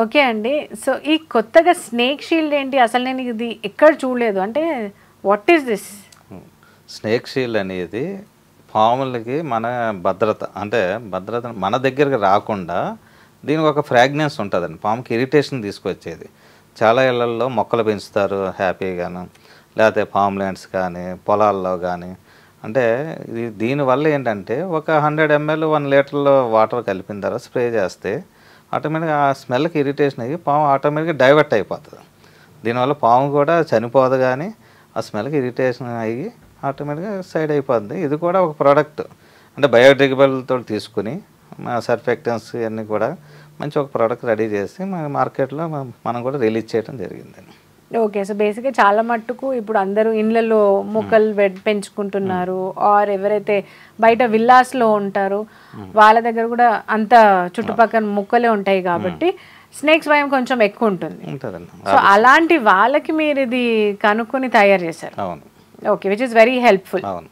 Okay అండి. So ఈ కొత్తగా స్నేక్ షీల్డ్ ఏంటి? అసలు నేను ఇది ఎక్కడ చూడలేదు. అంటే what is this? Snake shield అనేది పాములకి మన భద్రత, అంటే భద్రత మన దగ్గరికి రాకుండా దీనికి ఒక ఫ్రాగ్నెన్స్ ఉంటుందండి. పాముకి ఇరిటేషన్ తీసుకొచ్చేది. చాలా ఇళ్లల్లో మొక్కలు పెంచుతారు హ్యాపీగాను, లేకపోతే పామ్ ల్యాండ్స్ కానీ పొలాల్లో కానీ. అంటే దీనివల్ల ఏంటంటే ఒక 100 ml 1 లీటర్లో వాటర్ కలిపిన తర్వాత స్ప్రే చేస్తే ఆటోమేటిక్గా ఆ స్మెల్కి ఇరిటేషన్ అయ్యి పాము ఆటోమేటిక్గా డైవర్ట్ అయిపోతుంది. దీనివల్ల పాము కూడా చనిపోదు, కానీ ఆ స్మెల్కి ఇరిటేషన్ అయ్యి ఆటోమేటిక్గా సైడ్ అయిపోద్ది. ఇది కూడా ఒక ప్రోడక్ట్, అంటే బయోడిగ్రేడబుల్తో తీసుకుని సర్ఫెక్టెన్స్ ఇవన్నీ కూడా మంచి ఒక ప్రోడక్ట్ రెడీ చేసి మన మార్కెట్లో మనం కూడా రిలీజ్ చేయడం జరిగిందండి. ఓకే. సో బేసిక్గా చాలా మట్టుకు ఇప్పుడు అందరూ ఇళ్ళల్లో మొక్కలు పెంచుకుంటున్నారు. ఆర్ ఎవరైతే బయట విల్లాస్లో ఉంటారో వాళ్ళ దగ్గర కూడా అంత చుట్టుపక్కల మొక్కలే ఉంటాయి కాబట్టి స్నేక్స్ భయం కొంచెం ఎక్కువ ఉంటుంది. సో అలాంటి వాళ్ళకి మీరు ఇది కనుక్కొని తయారు చేశారు. అవును. Okay, which is very helpful. అవును.